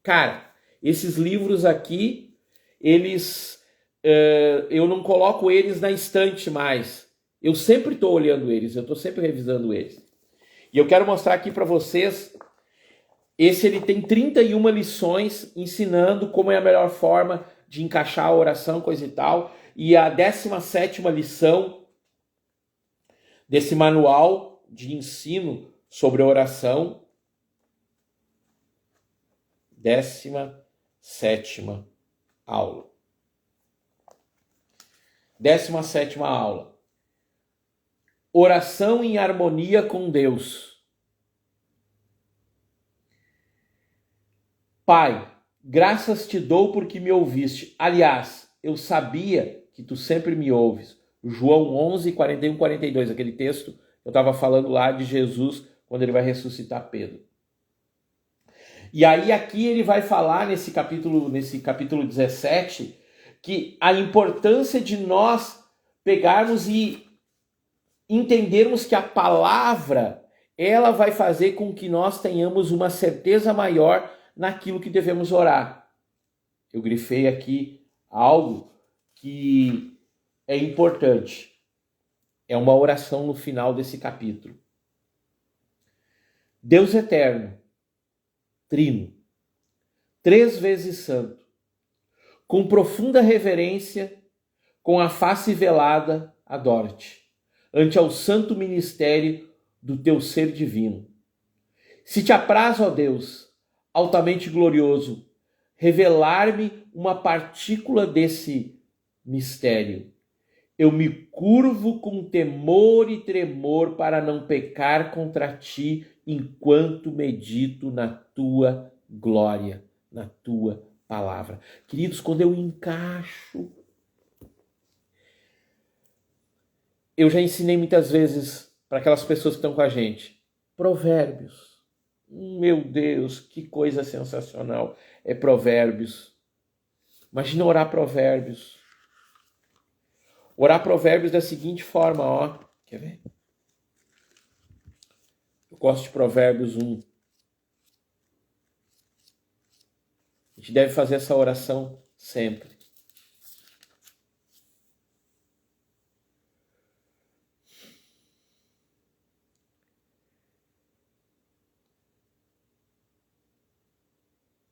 Cara, esses livros aqui, eu não coloco eles na estante mais. Eu sempre estou olhando eles, eu estou sempre revisando eles. E eu quero mostrar aqui para vocês, ele tem 31 lições ensinando como é a melhor forma de encaixar a oração, coisa e tal. E a 17ª lição desse manual de ensino sobre a oração, 17ª aula. 17ª aula. Oração em harmonia com Deus. Pai, graças te dou porque me ouviste. Aliás, eu sabia que tu sempre me ouves. João 11, 41, 42, aquele texto eu estava falando lá de Jesus, quando ele vai ressuscitar Pedro. E aí aqui ele vai falar nesse capítulo 17, que a importância de nós pegarmos e entendermos que a palavra, ela vai fazer com que nós tenhamos uma certeza maior naquilo que devemos orar. Eu grifei aqui algo que é importante. É uma oração no final desse capítulo. Deus eterno, trino, 3 vezes santo, com profunda reverência, com a face velada, adoro-te, ante ao santo ministério do teu ser divino. Se te apraz, ó Deus, altamente glorioso, revelar-me uma partícula desse mistério, eu me curvo com temor e tremor para não pecar contra ti enquanto medito na tua glória, na tua palavra. Queridos, quando eu encaixo, eu já ensinei muitas vezes para aquelas pessoas que estão com a gente, Provérbios. Meu Deus, que coisa sensacional é Provérbios. Imagina orar Provérbios. Orar Provérbios da seguinte forma, ó. Quer ver? Eu gosto de Provérbios 1. A gente deve fazer essa oração sempre.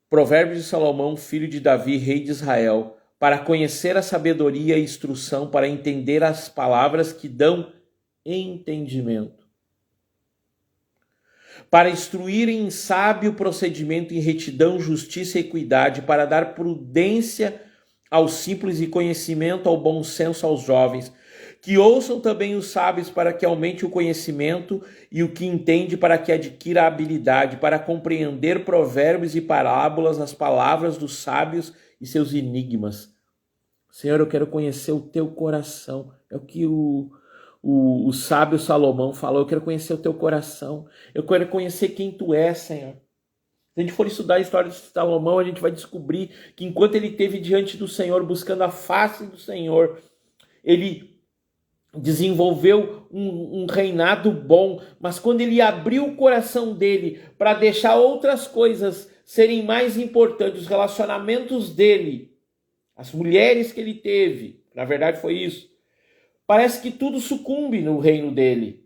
Provérbios de Salomão, filho de Davi, rei de Israel, para conhecer a sabedoria e a instrução, para entender as palavras que dão entendimento, para instruir em sábio procedimento, em retidão, justiça e equidade, para dar prudência aos simples e conhecimento ao bom senso aos jovens, que ouçam também os sábios para que aumente o conhecimento, e o que entende para que adquira a habilidade, para compreender provérbios e parábolas, as palavras dos sábios e seus enigmas. Senhor, eu quero conhecer o teu coração. É o que o sábio Salomão falou. Eu quero conhecer o teu coração. Eu quero conhecer quem tu és, Senhor. Se a gente for estudar a história de Salomão, a gente vai descobrir que enquanto ele esteve diante do Senhor, buscando a face do Senhor, ele desenvolveu um reinado bom, mas quando ele abriu o coração dele para deixar outras coisas serem mais importantes, os relacionamentos dele, as mulheres que ele teve, na verdade foi isso, parece que tudo sucumbe no reino dele,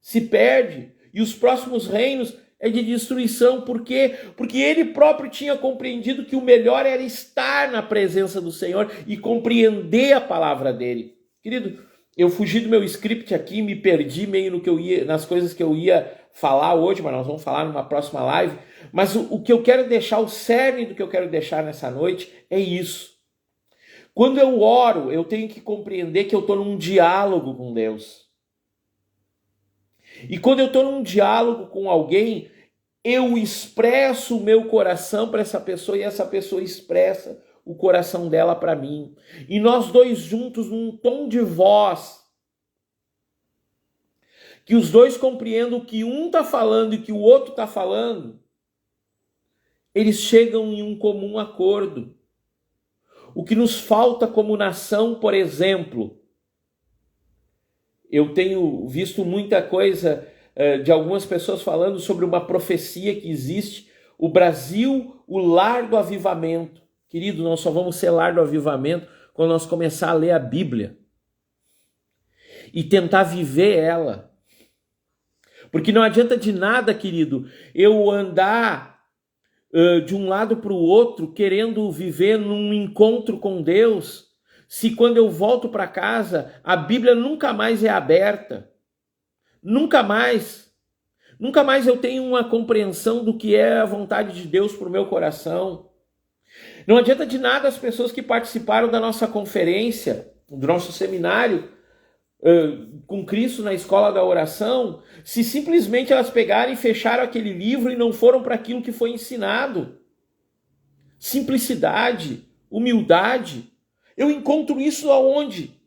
se perde, e os próximos reinos é de destruição. Por quê? Porque ele próprio tinha compreendido que o melhor era estar na presença do Senhor e compreender a palavra dele. Querido, eu fugi do meu script aqui, me perdi meio no que eu ia, nas coisas que eu ia falar hoje, mas nós vamos falar numa próxima live. Mas o que eu quero deixar, o cerne do que eu quero deixar nessa noite é isso. Quando eu oro, eu tenho que compreender que eu estou num diálogo com Deus. E quando eu estou num diálogo com alguém, eu expresso o meu coração para essa pessoa e essa pessoa expressa o coração dela para mim. E nós dois juntos, num tom de voz, que os dois compreendam o que um está falando e que o outro está falando, eles chegam em um comum acordo. O que nos falta como nação, por exemplo, eu tenho visto muita coisa de algumas pessoas falando sobre uma profecia que existe, o Brasil, o lar do avivamento. Querido, nós só vamos ser lar do avivamento quando nós começar a ler a Bíblia e tentar viver ela. Porque não adianta de nada, querido, eu andar de um lado para o outro querendo viver num encontro com Deus, se quando eu volto para casa a Bíblia nunca mais é aberta. Nunca mais eu tenho uma compreensão do que é a vontade de Deus para o meu coração. Não adianta de nada as pessoas que participaram da nossa conferência, do nosso seminário com Cristo na escola da oração, se simplesmente elas pegarem e fecharam aquele livro e não foram para aquilo que foi ensinado. Simplicidade, humildade. Eu encontro isso aonde?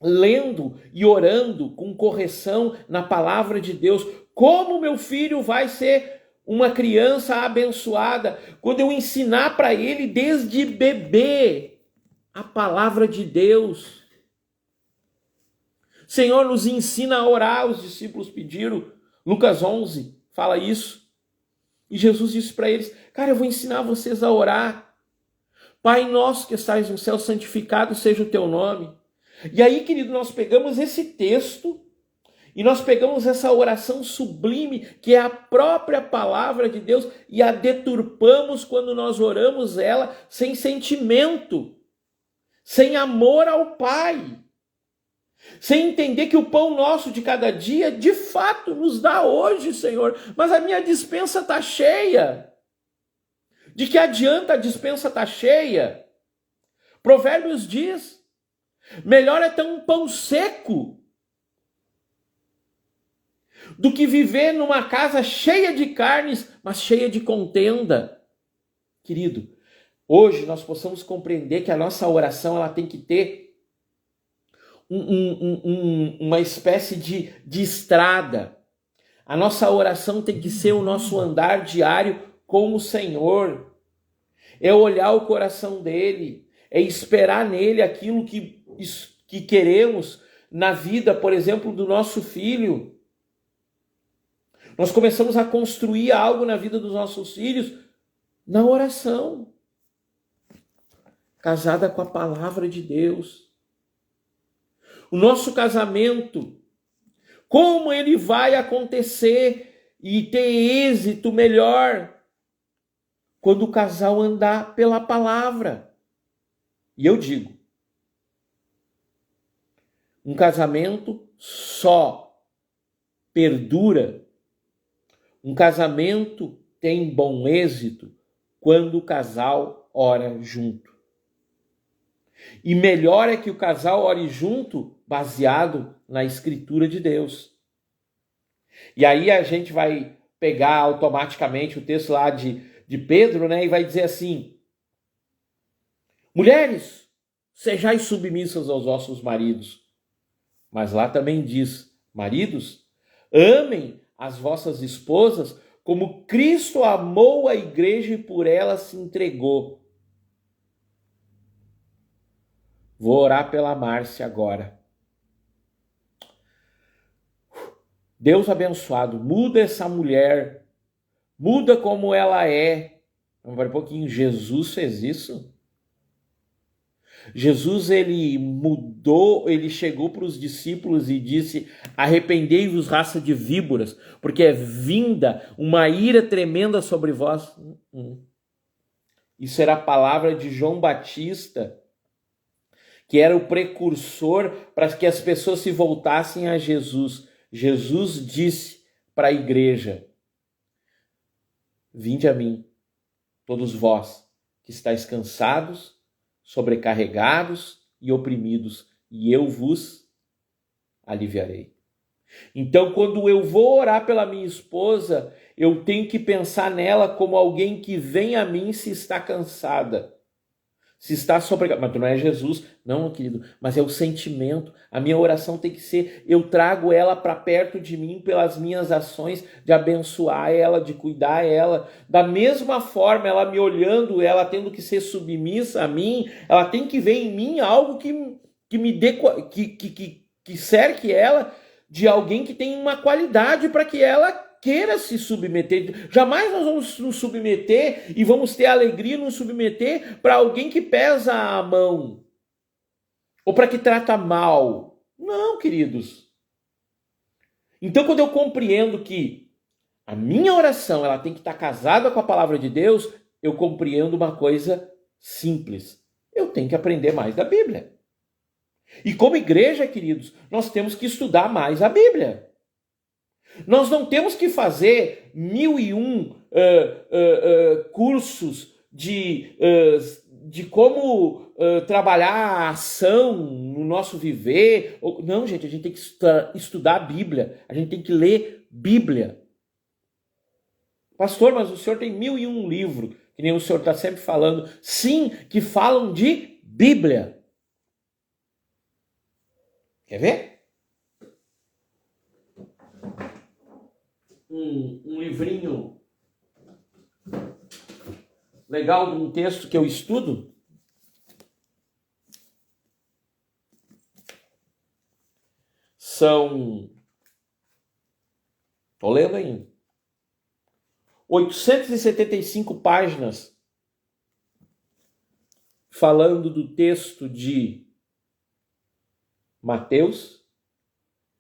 Lendo e orando com correção na palavra de Deus. Como meu filho vai ser uma criança abençoada quando eu ensinar para ele desde bebê a palavra de Deus? Senhor, nos ensina a orar, os discípulos pediram. Lucas 11 fala isso. E Jesus disse para eles, cara, eu vou ensinar vocês a orar. Pai nosso que estás no céu, santificado seja o teu nome. E aí, querido, nós pegamos esse texto e nós pegamos essa oração sublime, que é a própria palavra de Deus, e a deturpamos quando nós oramos ela sem sentimento, sem amor ao Pai, sem entender que o pão nosso de cada dia, de fato, nos dá hoje, Senhor, mas a minha despensa está cheia. De que adianta a despensa estar cheia? Provérbios diz, melhor é ter um pão seco do que viver numa casa cheia de carnes, mas cheia de contenda. Querido, hoje nós possamos compreender que a nossa oração ela tem que ter uma espécie de estrada. A nossa oração tem que ser o nosso andar diário com o Senhor. É olhar o coração dele, é esperar nele aquilo que queremos na vida, por exemplo, do nosso filho. Nós começamos a construir algo na vida dos nossos filhos na oração, casada com a palavra de Deus. O nosso casamento, como ele vai acontecer e ter êxito melhor quando o casal andar pela palavra? E eu digo, um casamento só perdura, um casamento tem bom êxito quando o casal ora junto. E melhor é que o casal ore junto, baseado na Escritura de Deus. E aí a gente vai pegar automaticamente o texto lá de Pedro, né, e vai dizer assim: mulheres, sejais submissas aos vossos maridos. Mas lá também diz: maridos, amem as vossas esposas como Cristo amou a igreja e por ela se entregou. Vou orar pela Márcia agora. Deus abençoado, muda essa mulher, muda como ela é. Vamos ver um pouquinho, Jesus fez isso? Jesus, ele mudou, ele chegou para os discípulos e disse: arrependei-vos, raça de víboras, porque é vinda uma ira tremenda sobre vós. Isso era a palavra de João Batista, que era o precursor para que as pessoas se voltassem a Jesus. Jesus disse para a igreja: vinde a mim, todos vós que estáis cansados, sobrecarregados e oprimidos, e eu vos aliviarei. Então, quando eu vou orar pela minha esposa, eu tenho que pensar nela como alguém que vem a mim se está cansada, se está sobrecarregada. Mas tu não é Jesus, não, querido, mas é o sentimento. A minha oração tem que ser: eu trago ela para perto de mim pelas minhas ações de abençoar ela, de cuidar ela. Da mesma forma, ela me olhando, ela tendo que ser submissa a mim, ela tem que ver em mim algo que me dê, que cerque ela de alguém que tem uma qualidade para que ela queira se submeter. Jamais nós vamos nos submeter e vamos ter alegria em nos submeter para alguém que pesa a mão ou para que trata mal. Não, queridos. Então, quando eu compreendo que a minha oração ela tem que estar casada com a palavra de Deus, eu compreendo uma coisa simples: eu tenho que aprender mais da Bíblia. E como igreja, queridos, nós temos que estudar mais a Bíblia. Nós não temos que fazer 1001 cursos de como trabalhar a ação no nosso viver. Não, gente, a gente tem que estudar a Bíblia. A gente tem que ler Bíblia. Pastor, mas o senhor tem 1001 livros, que nem o senhor está sempre falando. Sim, que falam de Bíblia. Quer ver? Um livrinho legal de um texto que eu estudo. Estou lendo ainda. 875 páginas falando do texto de Mateus,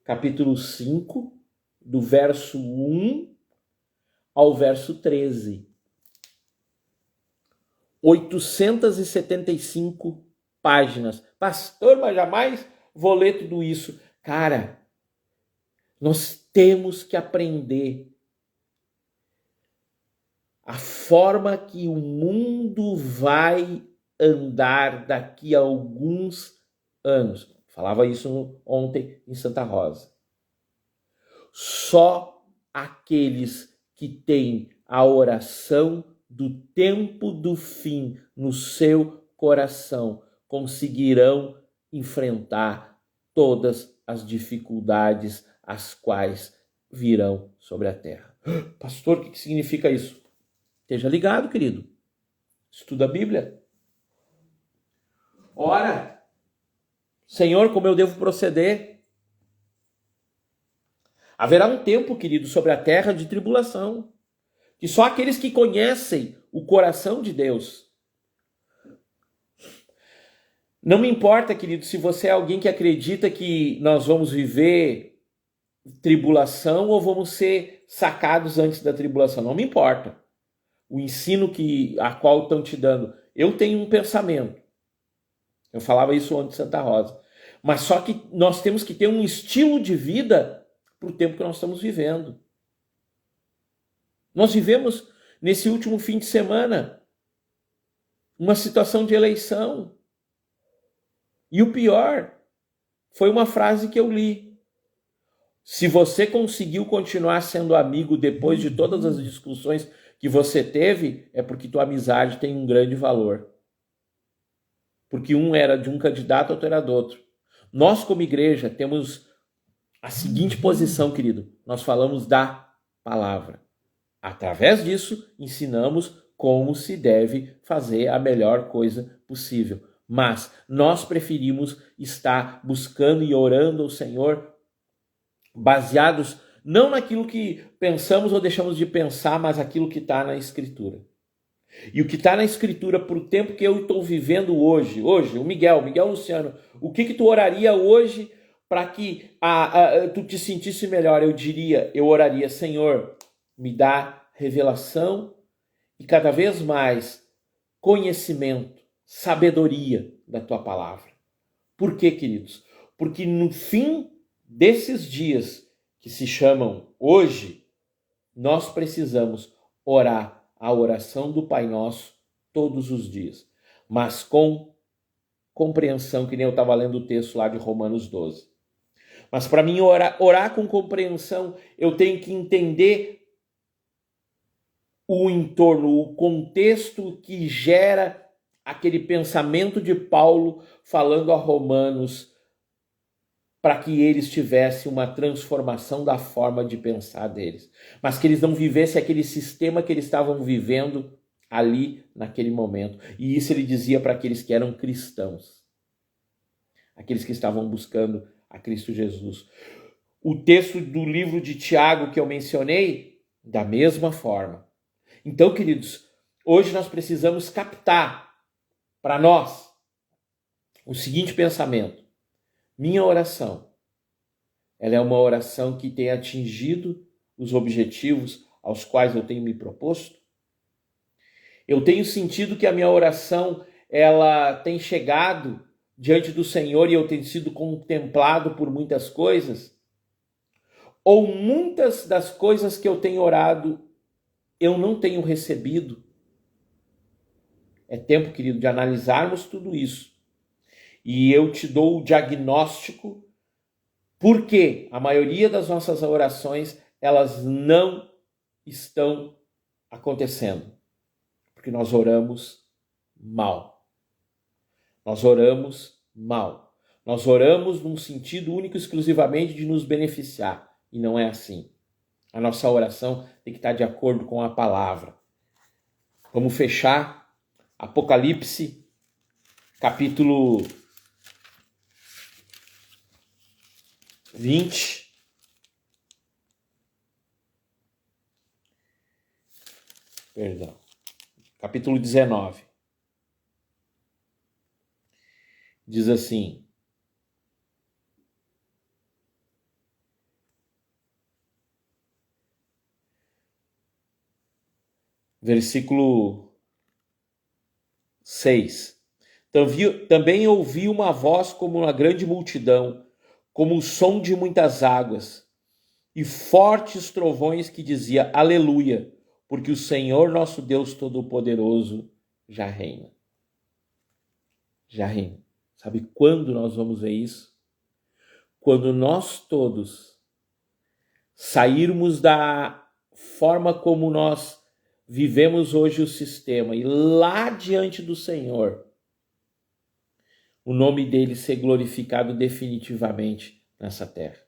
capítulo 5, do verso 1 ao verso 13. 875 páginas. Pastor, mas jamais vou ler tudo isso. Cara, nós temos que aprender a forma que o mundo vai andar daqui a alguns anos. Falava isso ontem em Santa Rosa. Só aqueles que têm a oração do tempo do fim no seu coração conseguirão enfrentar todas as dificuldades as quais virão sobre a terra. Pastor, o que significa isso? Esteja ligado, querido. Estuda a Bíblia. Ora, Senhor, como eu devo proceder? Haverá um tempo, querido, sobre a terra de tribulação, que só aqueles que conhecem o coração de Deus. Não me importa, querido, se você é alguém que acredita que nós vamos viver tribulação ou vamos ser sacados antes da tribulação. Não me importa o ensino a qual estão te dando. Eu tenho um pensamento. Eu falava isso ontem em Santa Rosa. Mas só que nós temos que ter um estilo de vida para o tempo que nós estamos vivendo. Nós vivemos, nesse último fim de semana, uma situação de eleição. E o pior foi uma frase que eu li. Se você conseguiu continuar sendo amigo depois de todas as discussões que você teve, é porque tua amizade tem um grande valor. Porque um era de um candidato, outro era do outro. Nós, como igreja, temos a seguinte posição, querido. Nós falamos da palavra. Através disso, ensinamos como se deve fazer a melhor coisa possível. Mas nós preferimos estar buscando e orando ao Senhor baseados não naquilo que pensamos ou deixamos de pensar, mas aquilo que está na Escritura. E o que está na Escritura para o tempo que eu estou vivendo hoje, o Miguel Luciano, o que tu oraria hoje para que tu te sentisse melhor? Eu oraria, Senhor, me dá revelação e cada vez mais conhecimento, sabedoria da tua palavra. Por quê, queridos? Porque no fim desses dias que se chamam hoje, nós precisamos orar a oração do Pai Nosso todos os dias, mas com compreensão, que nem eu estava lendo o texto lá de Romanos 12. Mas para mim orar com compreensão, eu tenho que entender o entorno, o contexto que gera aquele pensamento de Paulo falando a Romanos para que eles tivessem uma transformação da forma de pensar deles. Mas que eles não vivessem aquele sistema que eles estavam vivendo ali naquele momento. E isso ele dizia para aqueles que eram cristãos. Aqueles que estavam buscando a Cristo Jesus. O texto do livro de Tiago que eu mencionei, da mesma forma. Então, queridos, hoje nós precisamos captar para nós o seguinte pensamento. Minha oração, ela é uma oração que tem atingido os objetivos aos quais eu tenho me proposto? Eu tenho sentido que a minha oração, ela tem chegado diante do Senhor e eu tenho sido contemplado por muitas coisas? Ou muitas das coisas que eu tenho orado, eu não tenho recebido? É tempo, querido, de analisarmos tudo isso. E eu te dou o diagnóstico porque a maioria das nossas orações, elas não estão acontecendo. Porque nós oramos mal. Nós oramos mal. Nós oramos num sentido único e exclusivamente de nos beneficiar. E não é assim. A nossa oração tem que estar de acordo com a palavra. Vamos fechar Apocalipse, capítulo 20. Perdão. Capítulo 19. Diz assim: versículo 6. Também ouvi uma voz como uma grande multidão, como o som de muitas águas, e fortes trovões que dizia: Aleluia, porque o Senhor nosso Deus Todo-Poderoso já reina. Já reina. Sabe quando nós vamos ver isso? Quando nós todos sairmos da forma como nós vivemos hoje o sistema e lá diante do Senhor, o nome dele ser glorificado definitivamente nessa terra.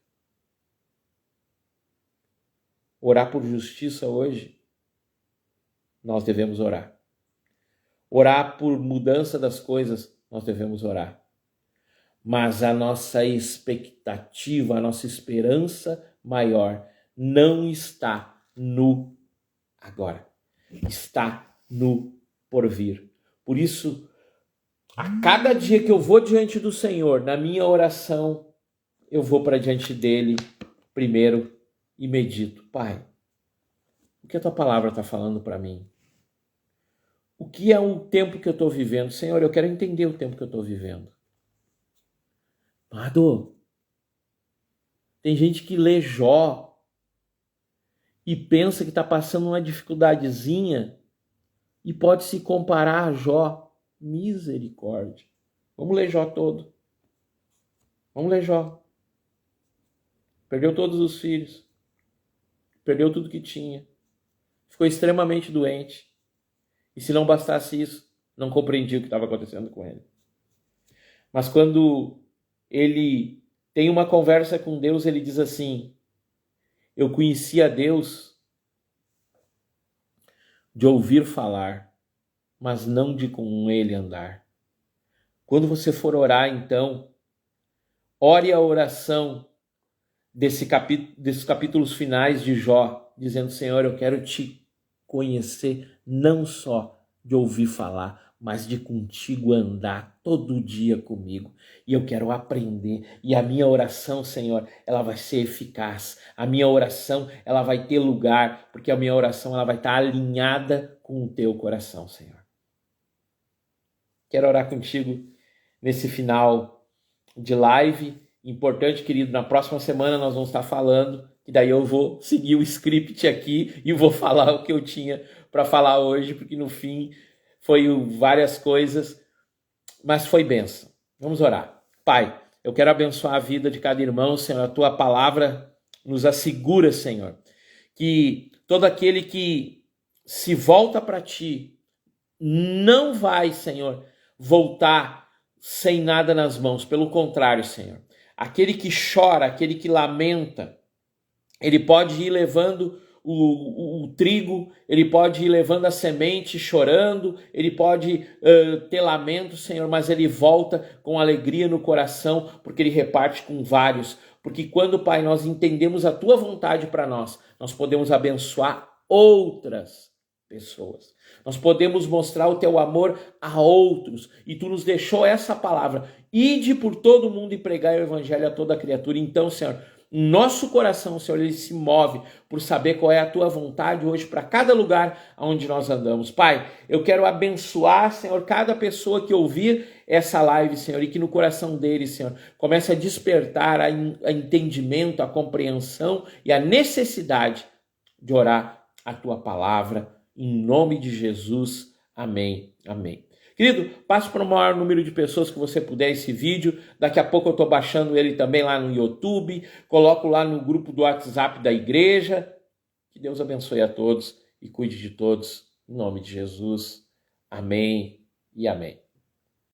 Orar por justiça hoje, nós devemos orar. Orar por mudança das coisas, nós devemos orar. Mas a nossa expectativa, a nossa esperança maior não está no agora. Está no porvir. Por isso, a cada dia que eu vou diante do Senhor, na minha oração, eu vou para diante dele primeiro e medito. Pai, o que a tua palavra está falando para mim? O que é o tempo que eu estou vivendo? Senhor, eu quero entender o tempo que eu estou vivendo. Amado, tem gente que lê Jó e pensa que está passando uma dificuldadezinha e pode se comparar a Jó. Misericórdia. Vamos ler Jó todo. Vamos ler Jó. Perdeu todos os filhos. Perdeu tudo que tinha. Ficou extremamente doente. E se não bastasse isso, não compreendia o que estava acontecendo com ele. Mas quando ele tem uma conversa com Deus, ele diz assim: eu conhecia Deus de ouvir falar, mas não de com ele andar. Quando você for orar, então, ore a oração desses capítulos finais de Jó, dizendo: Senhor, eu quero te conhecer não só de ouvir falar, mas de contigo andar todo dia comigo. E eu quero aprender. E a minha oração, Senhor, ela vai ser eficaz. A minha oração, ela vai ter lugar, porque a minha oração, ela vai estar alinhada com o teu coração, Senhor. Quero orar contigo nesse final de live. Importante, querido, na próxima semana nós vamos estar falando, e daí eu vou seguir o script aqui e vou falar o que eu tinha para falar hoje, porque no fim foi várias coisas, mas foi bênção. Vamos orar. Pai, eu quero abençoar a vida de cada irmão, Senhor. A tua palavra nos assegura, Senhor, que todo aquele que se volta para ti não vai, Senhor, voltar sem nada nas mãos. Pelo contrário, Senhor. Aquele que chora, aquele que lamenta, ele pode ir levando o trigo, ele pode ir levando a semente chorando, ele pode ter lamento, Senhor, mas ele volta com alegria no coração, porque ele reparte com vários. Porque quando, Pai, nós entendemos a tua vontade para nós, nós podemos abençoar outras pessoas. Nós podemos mostrar o teu amor a outros. E tu nos deixou essa palavra: ide por todo mundo e pregai o evangelho a toda criatura. Então, Senhor, nosso coração, Senhor, ele se move por saber qual é a tua vontade hoje para cada lugar onde nós andamos. Pai, eu quero abençoar, Senhor, cada pessoa que ouvir essa live, Senhor, e que no coração deles, Senhor, comece a despertar a entendimento, a compreensão e a necessidade de orar a tua palavra. Em nome de Jesus, amém, amém. Querido, passe para o maior número de pessoas que você puder esse vídeo. Daqui a pouco eu estou baixando ele também lá no YouTube. Coloco lá no grupo do WhatsApp da igreja. Que Deus abençoe a todos e cuide de todos. Em nome de Jesus, amém e amém.